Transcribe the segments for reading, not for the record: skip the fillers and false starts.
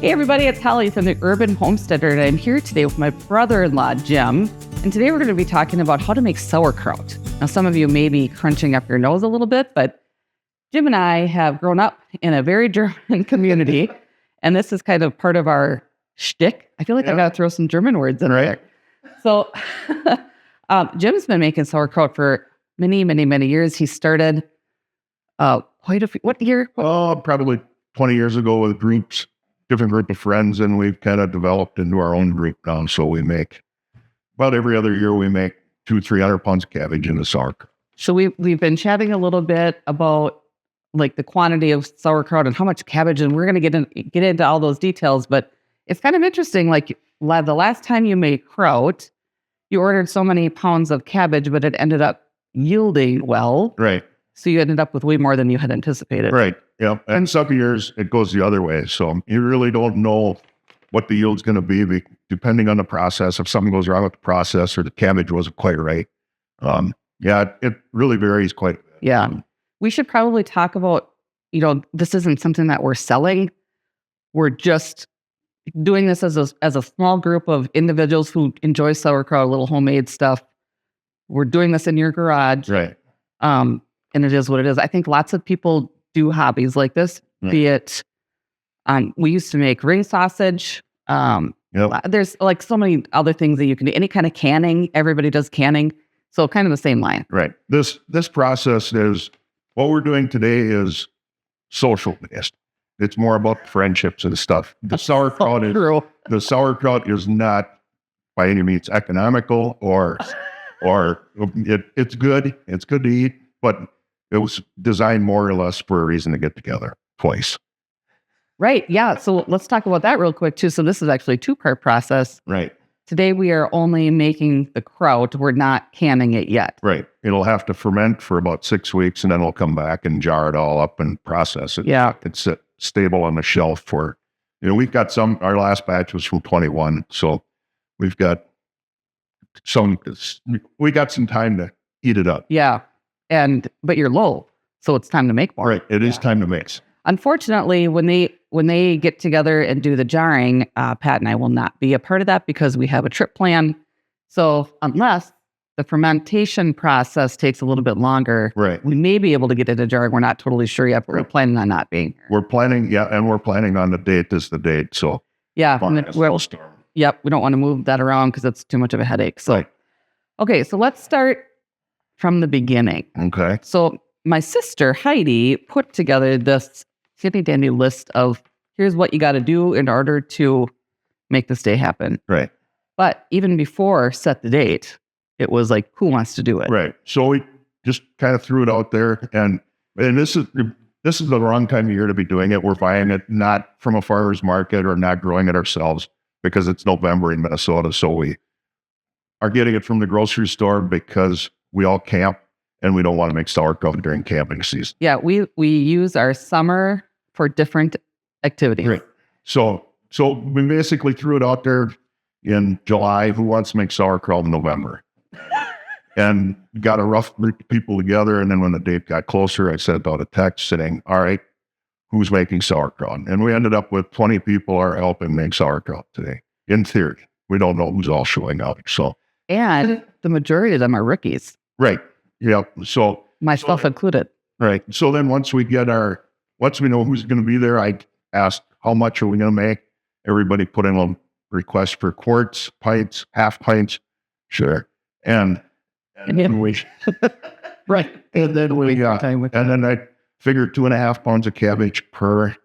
Hey everybody, it's Holly from the Urban Homesteader, and I'm here today with my brother-in-law, Jim. And today we're going to be talking about how to make sauerkraut. Now, some of you may be crunching up your nose a little bit, but Jim and I have grown up in a very German community, and this is kind of part of our shtick. I feel like I got to throw some German words in there. So Jim's been making sauerkraut for many, many, many years. He started quite a few, what year? Probably 20 years ago with different group of friends, and we've kind of developed into our own group now. So we make about every other year, we make 200-300 pounds of cabbage in the sauerkraut. So we've been chatting a little bit about like the quantity of sauerkraut and how much cabbage, and we're going to get into all those details. But it's kind of interesting. Like the last time you made kraut, you ordered so many pounds of cabbage, but it ended up yielding well. Right. So you ended up with way more than you had anticipated. Right. Yeah. And some years it goes the other way. So you really don't know what the yield's going to be depending on the process. If something goes wrong with the process or the cabbage wasn't quite right. It really varies quite a bit. Yeah. We should probably talk about, this isn't something that we're selling. We're just doing this as a small group of individuals who enjoy sauerkraut, little homemade stuff. We're doing this in your garage. Right. And it is what it is. I think lots of people do hobbies like this, be it, we used to make ring sausage. There's like so many other things that you can do. Any kind of canning, everybody does canning. So kind of the same line. Right. This process is, what we're doing today is social based. It's more about friendships and stuff. The sauerkraut is not by any means economical or it's good. It's good to eat, but it was designed more or less for a reason to get together twice. Right. Yeah. So let's talk about that real quick too. So this is actually a two-part process. Right. Today we are only making the kraut. We're not canning it yet. Right. It'll have to ferment for about 6 weeks, and then we'll come back and jar it all up and process it. Yeah. It's stable on the shelf for, we've got our last batch was from 21. So we got some time to eat it up. Yeah. But you're low. So it's time to make more. Right. It is time to mix. Unfortunately, when they get together and do the jarring, Pat and I will not be a part of that because we have a trip plan. So unless the fermentation process takes a little bit longer, right, we may be able to get it a jarring. We're not totally sure yet, but we're planning on not being here. We're planning on the date is the date. So yeah, we don't want to move that around because it's too much of a headache. So okay, so let's start from the beginning. Okay. So my sister Heidi put together this handy dandy list of here's what you got to do in order to make this day happen. Right. But even before set the date, it was like, who wants to do it? Right. So we just kind of threw it out there, and this is the wrong time of year to be doing it. We're buying it not from a farmer's market or not growing it ourselves because it's November in Minnesota. So we are getting it from the grocery store because we all camp and we don't want to make sauerkraut during camping season. Yeah, we use our summer for different activities. Right. So we basically threw it out there in July. Who wants to make sauerkraut in November? And got a rough group of people together. And then when the date got closer, I sent out a text saying, all right, who's making sauerkraut? And we ended up with 20 people are helping make sauerkraut today. In theory, we don't know who's all showing up. And the majority of them are rookies. Right. Yeah. So myself included. Right. So then once we know who's going to be there, I asked, how much are we going to make? Everybody put in a request for quarts, pints, half pints. Sure. And then we, right. And then I figured 2.5 pounds of cabbage per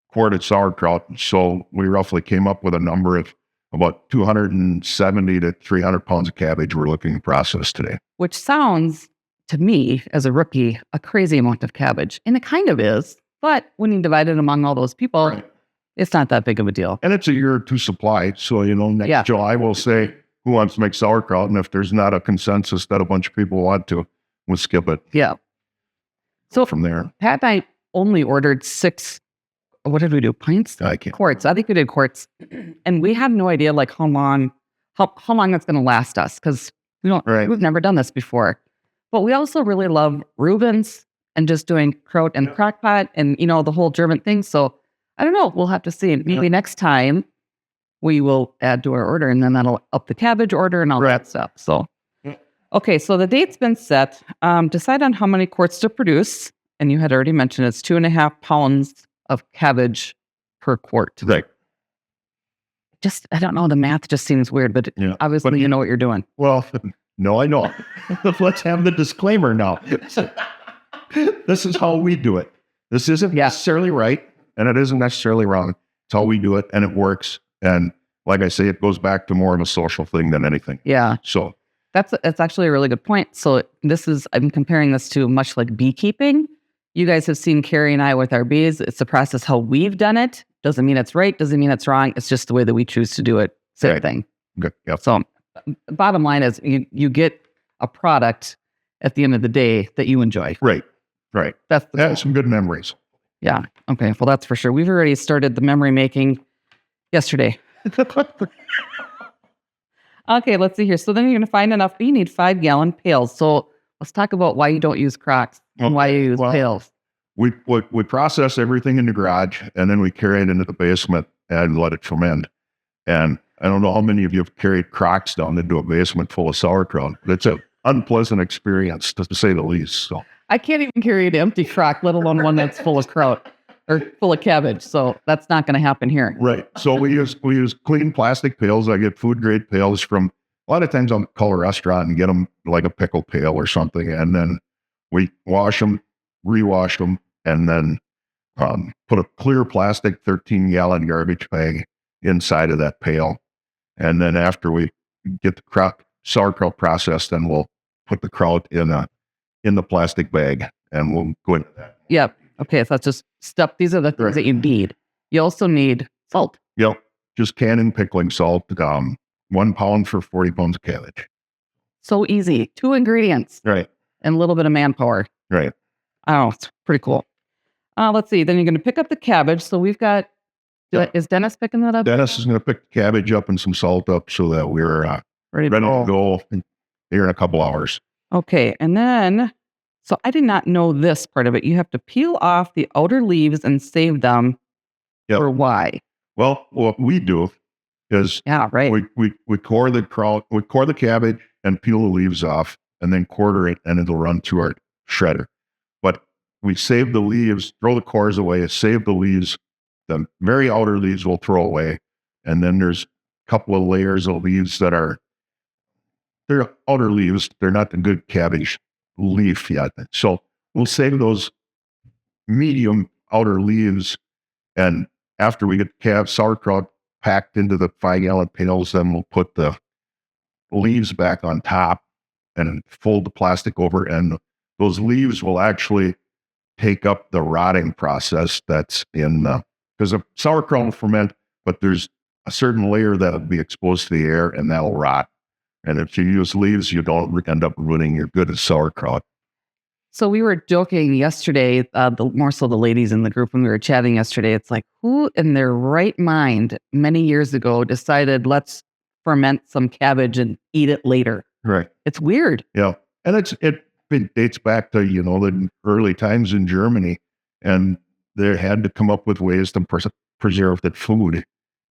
quart of sauerkraut. So we roughly came up with a number of about 270 to 300 pounds of cabbage we're looking to process today. Which sounds, to me, as a rookie, a crazy amount of cabbage. And it kind of is. But when you divide it among all those people, it's not that big of a deal. And it's a year or two supply. So, next July we'll say, who wants to make sauerkraut? And if there's not a consensus that a bunch of people want to, we'll skip it. Yeah. So from there. Pat and I only ordered 6, what did we do? Pints? Quarts. I think we did quarts. And we have no idea like how long that's going to last us because we've never done this before. But we also really love Reubens and just doing kraut and crock pot and, the whole German thing. So I don't know. We'll have to see. Maybe next time we will add to our order, and then that'll up the cabbage order and all that stuff. So, okay. So the date's been set. Decide on how many quarts to produce. And you had already mentioned it's 2.5 pounds of cabbage per quart. Right. I don't know. The math just seems weird, but obviously you know what you're doing. Well, no, I know. Let's have the disclaimer now. This is how we do it. This isn't necessarily right, and it isn't necessarily wrong. It's how we do it, and it works. And like I say, it goes back to more of a social thing than anything. Yeah. So that's actually a really good point. So I'm comparing this to much like beekeeping. You guys have seen Carrie and I with our bees. It's a process how we've done it. Doesn't mean it's right. Doesn't mean it's wrong. It's just the way that we choose to do it. Same thing. Good. Yep. So bottom line is you get a product at the end of the day that you enjoy. Right. That's some good memories. Yeah. Okay. Well, that's for sure. We've already started the memory making yesterday. Okay. Let's see here. So then you're going to find enough. You need 5-gallon pails. So let's talk about why you don't use crocks and why you use pails. We process everything in the garage, and then we carry it into the basement and let it ferment. And I don't know how many of you have carried crocks down into a basement full of sauerkraut, but it's an unpleasant experience, to say the least. So I can't even carry an empty crock, let alone one that's full of kraut or full of cabbage. So that's not going to happen here. Right. So we use clean plastic pails. I get food grade pails from, a lot of times I'll call a restaurant and get them like a pickle pail or something. And then we wash them, rewash them, and then put a clear plastic 13-gallon garbage bag inside of that pail. And then after we get the sauerkraut processed, then we'll put the kraut in the plastic bag, and we'll go into that. Yep. Okay. So that's just stuff. These are the things that you need. You also need salt. Yep. Just canning pickling salt, 1 pound for 40 pounds of cabbage. So easy. 2 ingredients. Right. And a little bit of manpower. Right. Oh, it's pretty cool. Let's see. Then you're going to pick up the cabbage. So we've got, is Dennis picking that up? Dennis is going to pick the cabbage up and some salt up so that we're ready to go here in a couple hours. Okay. And then, so I did not know this part of it. You have to peel off the outer leaves and save them. For why? Well, what we do is we core the kraut, we core the cabbage and peel the leaves off, and then quarter it, and it'll run to our shredder. But we save the leaves, throw the cores away, save the leaves. The very outer leaves we'll throw away. And then there's a couple of layers of leaves they're outer leaves. They're not the good cabbage leaf yet. So we'll save those medium outer leaves. And after we get the sauerkraut packed into the 5-gallon pails, then we'll put the leaves back on top and fold the plastic over. And those leaves will actually take up the rotting process that's in because the sauerkraut will ferment, but there's a certain layer that will be exposed to the air, and that'll rot. And if you use leaves, you don't end up ruining your good sauerkraut. So we were joking yesterday, more so the ladies in the group when we were chatting yesterday. It's like, who in their right mind many years ago decided let's ferment some cabbage and eat it later? Right. It's weird. Yeah. And it dates back to, the early times in Germany, and they had to come up with ways to preserve that food.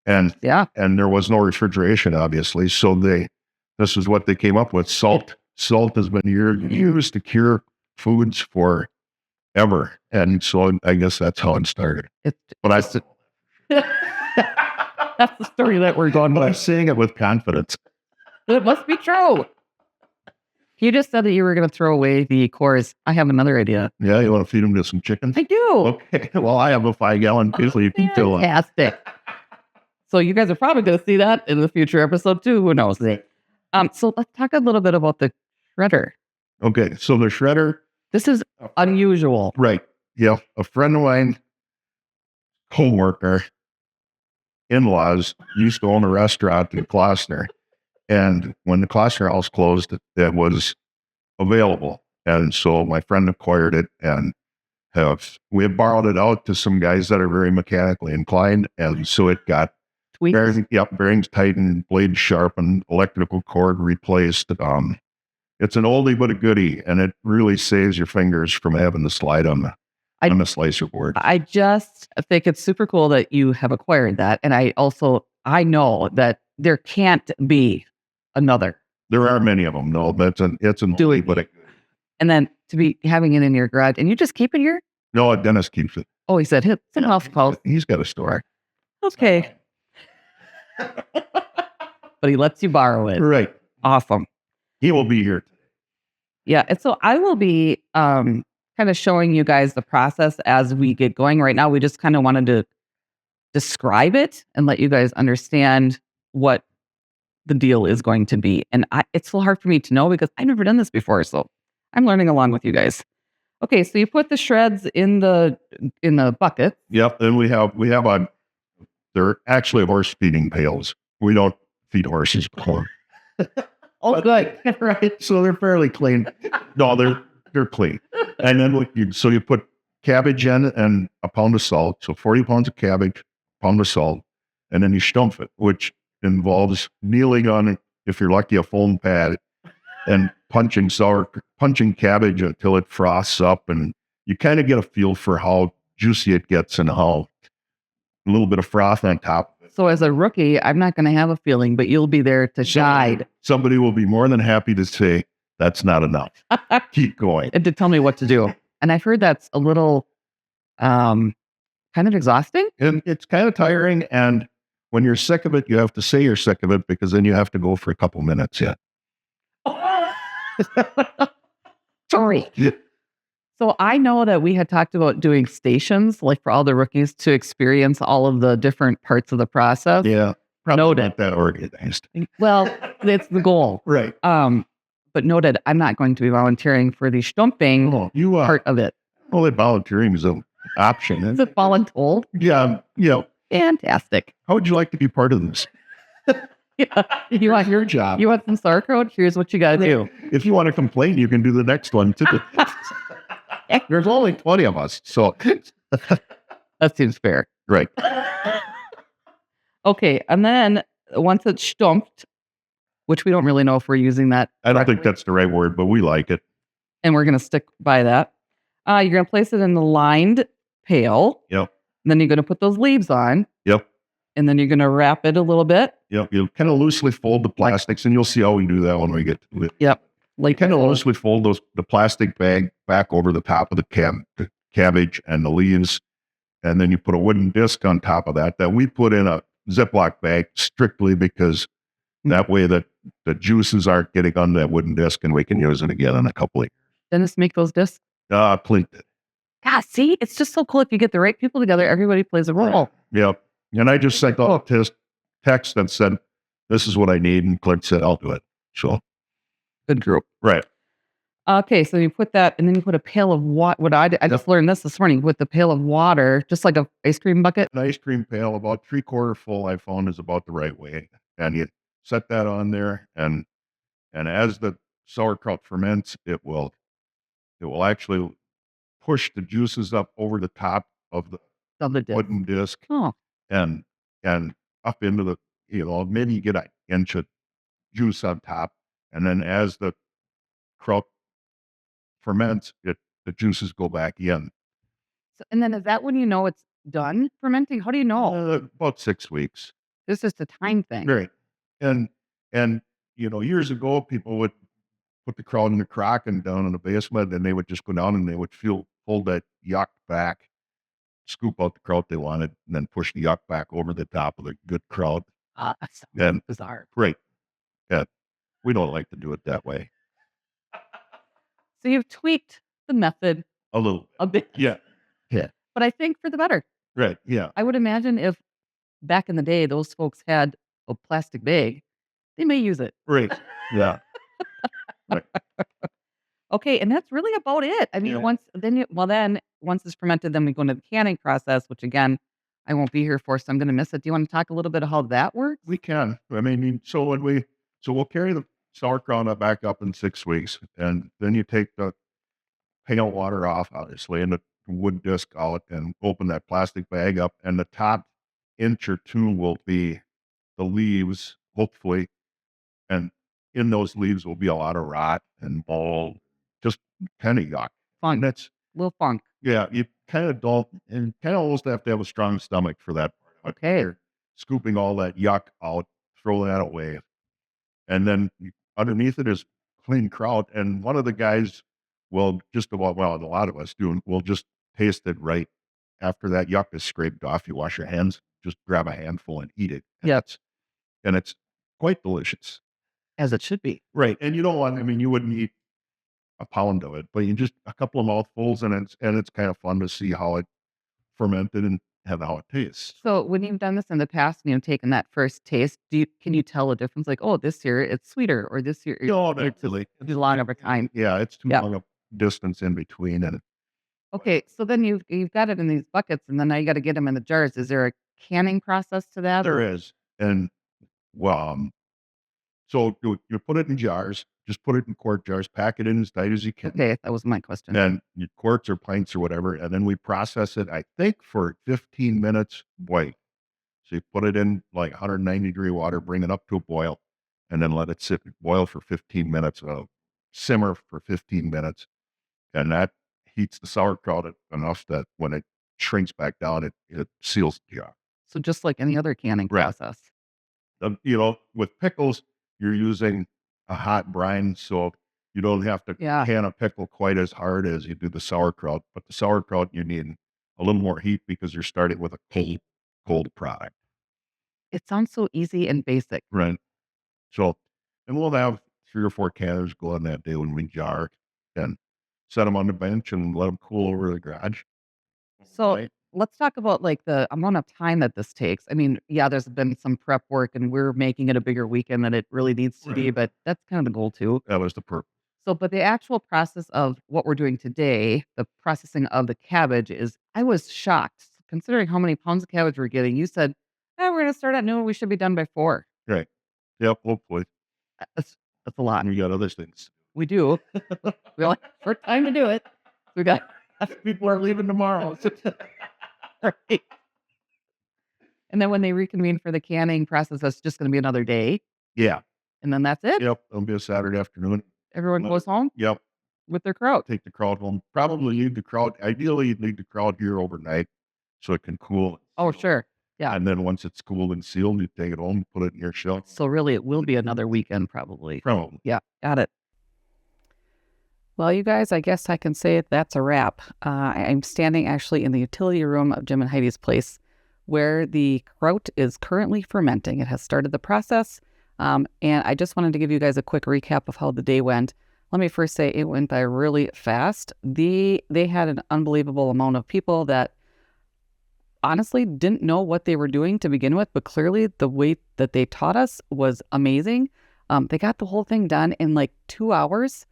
And there was no refrigeration, obviously. So this is what they came up with. Salt has been used to cure foods forever. And so I guess that's how it started. That's the story that we're going with. But I'm saying it with confidence. It must be true. You just said that you were going to throw away the cores. I have another idea. Yeah, you want to feed them to some chickens? I do. Okay. Well, I have a 5-gallon pail you can fill up. Fantastic. So you guys are probably going to see that in the future episode too. Who knows? Right. So let's talk a little bit about the shredder. Okay. So the shredder. This is unusual. Right. Yeah. A friend of mine, co-worker, in-laws, used to own a restaurant in Klossner. And when the Klossner house closed, it was available. And so my friend acquired it, and we have borrowed it out to some guys that are very mechanically inclined. And so it got bearings tightened, blades sharpened, electrical cord replaced. It's an oldie but a goodie, and it really saves your fingers from having to slide on on the slicer board. I just think it's super cool that you have acquired that. And I know that there can't be another. There are many of them. No, it's an Do it. but And then to be having it in your garage and you just keep it here? no, Dennis keeps it. Oh, he said, it's in house close. He's got a store. Okay. But he lets you borrow it. Right. Awesome. He will be here. Yeah. And so I will be kind of showing you guys the process as we get going. Right now, we just kind of wanted to describe it and let you guys understand what the deal is going to be. And it's so hard for me to know because I've never done this before. So I'm learning along with you guys. Okay. So you put the shreds in the bucket. Yep. And we have they're actually horse feeding pails. We don't feed horses corn. Oh, good. Right. So they're fairly clean. No, they're clean. And then you put cabbage in and a pound of salt. So 40 pounds of cabbage, pound of salt, and then you stumpf it, which involves kneeling on, if you're lucky, a foam pad and punching cabbage until it froths up. And you kind of get a feel for how juicy it gets and how a little bit of froth on top. So as a rookie, I'm not going to have a feeling, but you'll be there to guide. Somebody will be more than happy to say, that's not enough. Keep going. And to tell me what to do. And I've heard that's a little kind of exhausting. And it's kind of tiring. And when you're sick of it, you have to say you're sick of it because then you have to go for a couple minutes yet. Sorry. Yeah. So I know that we had talked about doing stations, like for all the rookies to experience all of the different parts of the process. Yeah. Probably Noted. not that organized. Well, that's the goal. Right. But noted, I'm not going to be volunteering for the stumping part of it. Well, that volunteering is an option. Is it voluntold? Yeah. Yeah. Fantastic. How would you like to be part of this? Yeah. You want your job? You want some sauerkraut? Here's what you got to do. If you want to complain, you can do the next one too. There's only 20 of us, so that seems fair. Right. Okay, and then once it's stumped, which we don't really know if we're using that. I don't think that's the right word, but we like it. And we're going to stick by that. You're going to place it in the lined pail. Yep. And then you're going to put those leaves on. Yep. And then you're going to wrap it a little bit. Yep. You'll kind of loosely fold the plastics, and you'll see how we do that when we get to it. Yep. Like kind of loosely fold the plastic bag back over the top of the cabbage and the leaves, and then you put a wooden disc on top of that we put in a Ziploc bag strictly because that way that the juices aren't getting on that wooden disc, and we can use it again in a couple of years. Dennis, make those discs. Clint did. God, see, it's just so cool if you get the right people together. Everybody plays a role. Yep. And I just sent out a text that said, "This is what I need," and Clint said, "I'll do it." So. Good group. Right. Okay, so you put that, and then you put a pail of water. What I just learned this morning with the pail of water, just like an ice cream bucket. An ice cream pail, about 3/4 full, I found is about the right way. And you set that on there, and as the sauerkraut ferments, it will actually push the juices up over the top of the wooden disc, and up into the maybe you get an inch of juice on top. And then as the kraut ferments, the juices go back in. So, and then is that when you know it's done fermenting? How do you know? About 6 weeks. It's just a time thing. Right. And years ago, people would put the kraut in the crock and down in the basement, and they would just go down and they would fold that yuck back, scoop out the kraut they wanted, and then push the yuck back over the top of the good kraut. That's bizarre. Right. Yeah. We don't like to do it that way. So you've tweaked the method a little. A bit. Yeah. Yeah. But I think for the better. Right. Yeah. I would imagine if back in the day those folks had a plastic bag, they may use it. Right. Yeah. Right. Okay, and that's really about it. I mean, once it's fermented, then we go into the canning process, which again, I won't be here for, so I'm going to miss it. Do you want to talk a little bit of how that works? We can. I mean, so we'll carry the sauerkraut back up in 6 weeks, and then you take the pail water off, obviously, and the wood disc out, and open that plastic bag up, and the top inch or two will be the leaves, hopefully, and in those leaves will be a lot of rot and mold, just kind of yuck. Funk. That's little funk. Yeah, you kind of don't, and kind of almost have to have a strong stomach for that part. Okay. You're scooping all that yuck out, throw that away, and then underneath it is clean kraut. And one of the guys will just about, well, a lot of us do, will just taste it right after that yuck is scraped off. You wash your hands, just grab a handful and eat it. Yep. And it's quite delicious. As it should be. Right. And you don't want, I mean, you wouldn't eat a pound of it, but you just a couple of mouthfuls, and it's kind of fun to see how it fermented and how it tastes. So when you've done this in the past and you've taken that first taste, can you tell a difference? Like, oh, this year it's sweeter, or this year No, it's actually, too long of a time. yeah, it's too Yeah. long a distance in between, and Okay, so then you've got it in these buckets, and then now you got to get them in the jars. Is there a canning process to that? there is, and well, so you put it in jars, just put it in quart jars, pack it in as tight as you can, Okay, that was my question. and you quarts or pints or whatever, and then we process it. I think for 15 minutes boil. So you put it in like 190-degree water, bring it up to a boil, and then let it sit boil for 15 minutes. Simmer for 15 minutes, and that heats the sauerkraut enough that when it shrinks back down, it seals the jar. So just like any other canning Right. process. With pickles, you're using a hot brine, so you don't have to Yeah. can a pickle quite as hard as you do the sauerkraut. But the sauerkraut, you need a little more heat because you're starting with a cold product. It sounds so easy and basic. Right. So, and we'll have 3 or 4 canners go on that day when we jar and set them on the bench and let them cool over the garage. So Right. let's talk about like the amount of time that this takes. I mean, yeah, there's been some prep work and we're making it a bigger weekend than it really needs to be, Right. but that's kind of the goal too. That was the purpose. So, but the actual process of what we're doing today, the processing of the cabbage I was shocked considering how many pounds of cabbage we're getting. You said, we're going to start at noon. We should be done by 4. Right. Yep. Hopefully. That's a lot. And we got other things. We do. We only have short time to do it. We got People are leaving tomorrow. right. And then when they reconvene for the canning process, that's just going to be another day. Yeah. And then that's it. Yep. It'll be a Saturday afternoon. Everyone goes home Yep. with their kraut. Take the kraut home. Probably leave the kraut. Ideally, you'd leave the kraut here overnight so it can cool. Oh, sure. Yeah. And then once it's cooled and sealed, you take it home, put it in your shelf. So really, it will be another weekend probably. Probably. Yeah. Got it. Well, you guys, I guess I can say that's a wrap. I'm standing actually in the utility room of Jim and Heidi's place where the kraut is currently fermenting. It has started the process. And I just wanted to give you guys a quick recap of how the day went. Let me first say it went by really fast. They had an unbelievable amount of people that honestly didn't know what they were doing to begin with, but clearly the way that they taught us was amazing. They got the whole thing done in like 2 hours.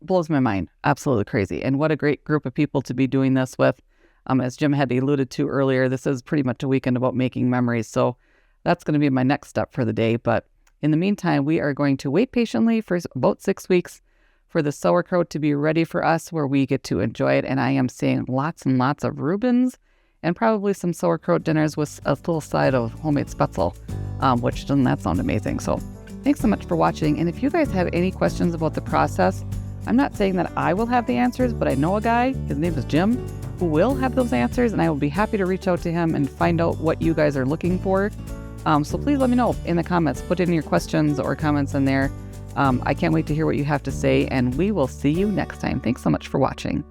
Blows my mind. Absolutely crazy. And what a great group of people to be doing this with. As Jim had alluded to earlier, this is pretty much a weekend about making memories. So that's going to be my next step for the day. But in the meantime, we are going to wait patiently for about 6 weeks for the sauerkraut to be ready for us where we get to enjoy it. And I am seeing lots and lots of Reubens and probably some sauerkraut dinners with a little side of homemade spetzel, which doesn't that sound amazing? So thanks so much for watching. And if you guys have any questions about the process, I'm not saying that I will have the answers, but I know a guy, his name is Jim, who will have those answers, and I will be happy to reach out to him and find out what you guys are looking for. So please let me know in the comments. Put in your questions or comments in there. I can't wait to hear what you have to say, and we will see you next time. Thanks so much for watching.